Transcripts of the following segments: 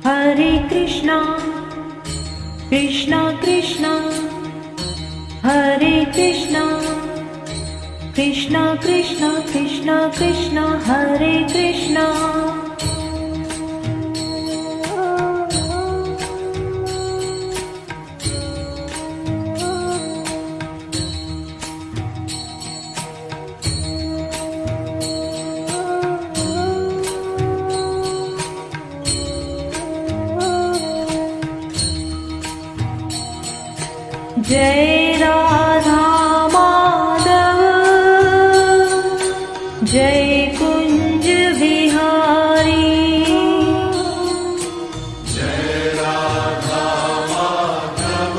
Hare Krishna, Krishna Krishna, Hare Krishna, Krishna Krishna, Krishna Krishna, Hare Krishna. जय राधा माधव, जय कुंज बिहारी। जय राधा माधव,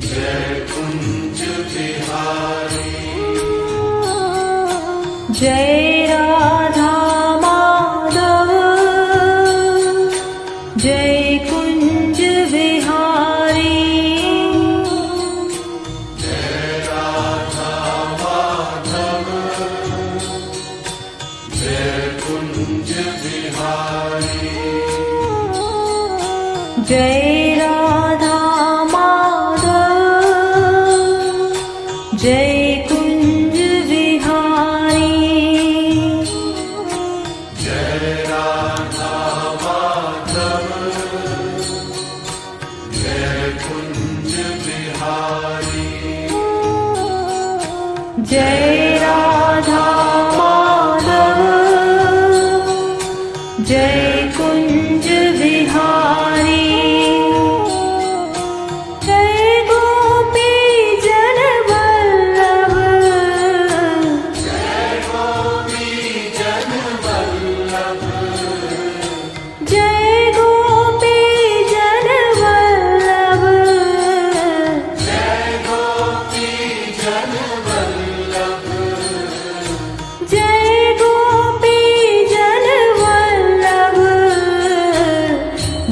जय कुंज बिहारी। जय राधा माधव, जय कुंज बिहारी। जय राधा माधव, जय कुंज बिहारी। जय राधा माधव, जय कुंज बिहारी। जय राधा माधव, जय कुंज बिहारी। जय गोपी जन वल्लभ, जय गोपी जन वल्लभ, जय गोपी जन वल्लभ, जय गोपी जन वल्लभ। जय गोपी जन वल्लभ,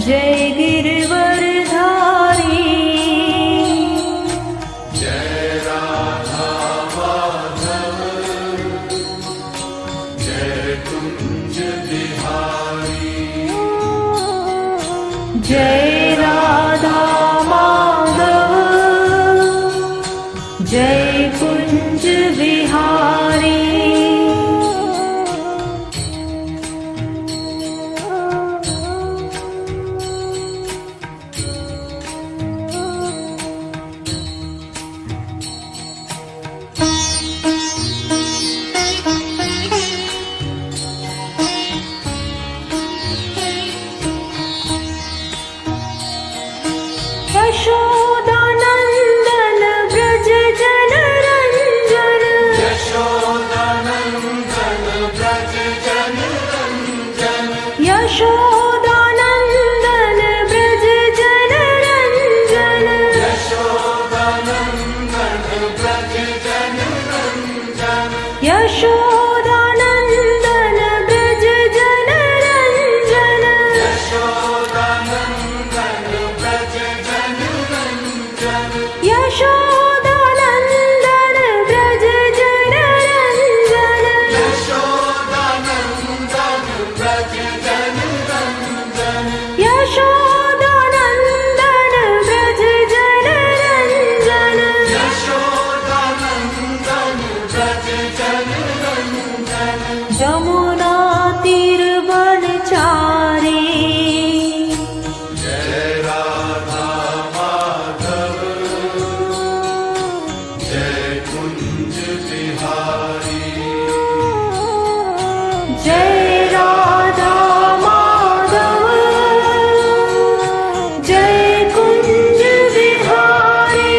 जय गिरवरधारी। जय राधा माधव, जय कुंज बिहारी। जय राधा माधव, जय कुंज बिहारी। यशोदानंदन व्रज जन रंजन, यशोदानंदन व्रज जन रंजन, यशोदानंदन व्रज जन रंजन। यशोदानंदन व्रज जन रंजन। यशोदानंदन व्रज जन रंजन। यशोदानंदन व्रज जन रंजन। यशोदानंदन व्रज जन रंजन। यशोदानंदन व्रज जन रंजन। यशोदानंदन व्रज जन रंजन। यशोदानंदन व्रज जन रंजन। जमुना तीर वनचारी। जय राधा माधव, जय कुंज बिहारी। जय राधा माधव, जय कुंज बिहारी।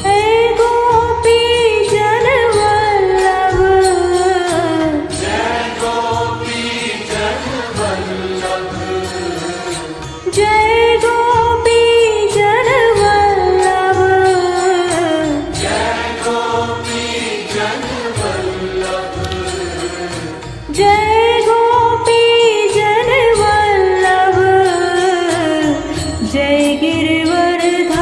जय गोपी जन वल्लभ, जय गोपी जन वल्लभ, जय गोपी जन वल्लभ, जय गोपी जन वल्लभ। जय गोपी जन वल्लभ, जय गिरवरधारी।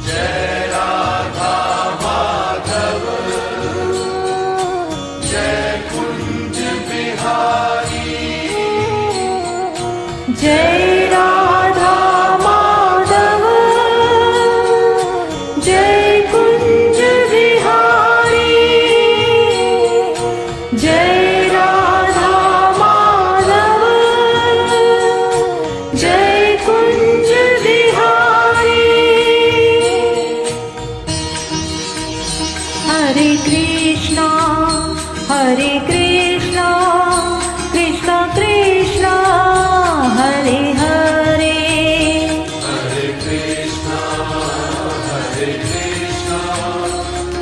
जय राधा माधव, जय कुंज Hare Krishna, Hare Krishna, Krishna Krishna, Hare Hare. Hare Krishna, Hare Krishna,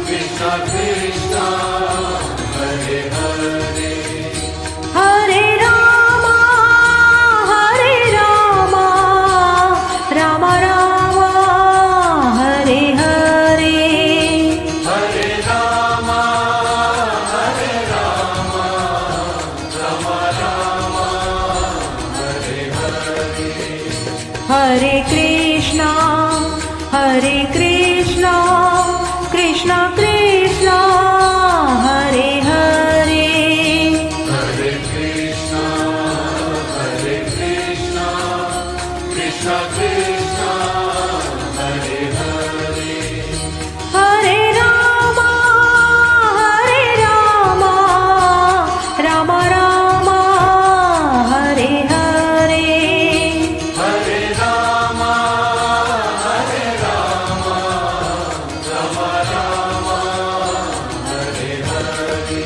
Krishna Krishna, Hare Hare. Hare Rama, Rama Rama, Hare Hare. Hare Rama, Rama Rama, Hare Hare. Hare Krishna, Hare Krishna, Krishna Krishna, Hare Hare. Hare Krishna, Hare Krishna, Krishna Krishna, Hare Hare. Hare Rama, Rama Rama, Hare Hare. Hare Rama, Rama Rama, Hare Hare.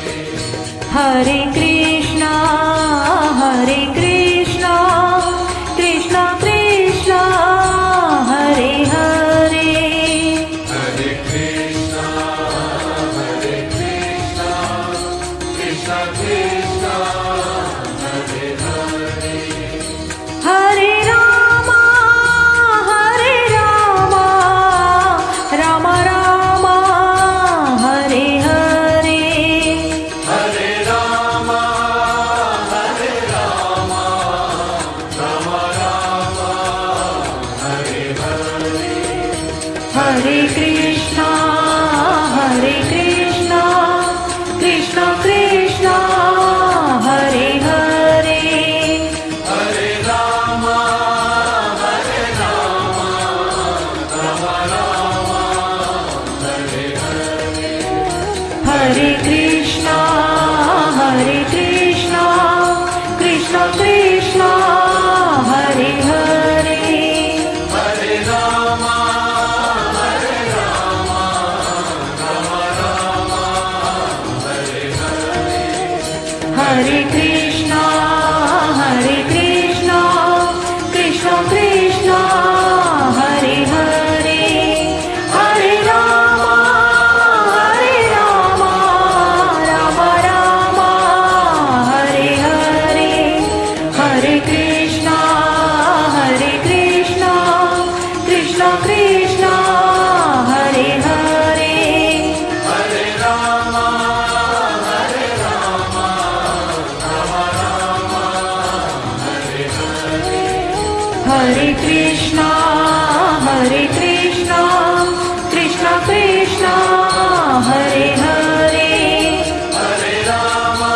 Hare Krishna, Hare Krishna, Krishna Krishna, Hare Hare. Hare Krishna, Hare Krishna, Krishna Krishna, Hare Hare. Hare Rama, Rama Rama, Hare Hare. Hare Rama, Rama Rama, Hare Hare. Hare Krishna, Hare Krishna, Krishna Krishna, Hare Hare. Hare Rama, Rama Rama, Hare Hare. Hare Krishna, Hare Krishna, Krishna Krishna, Hare Hare. Hare Rama, Hare Krishna, Hare Krishna, Krishna Krishna, Hare Hare. Hare Rama, Rama Rama, Hare Hare. Hare Krishna, Hare Krishna, Krishna Krishna, Hare Hare. Hare Rama, Hare Krishna, Hare Krishna, Krishna Krishna, Hare Hare. Hare Rama,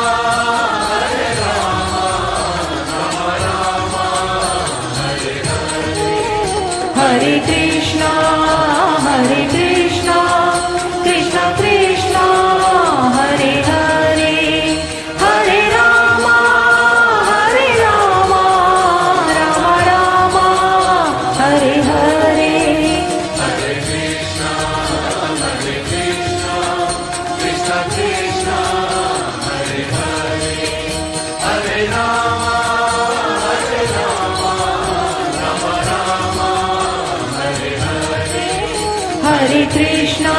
Hare Krishna, Hare Krishna, Krishna Krishna, Hare Hare. Hare Rama, Rama Rama, Hare Hare. Hare Krishna, Hare Krishna, Krishna Krishna, Hare Hare. Hare Rama, Rama Rama, Hare Hare. Hare Krishna,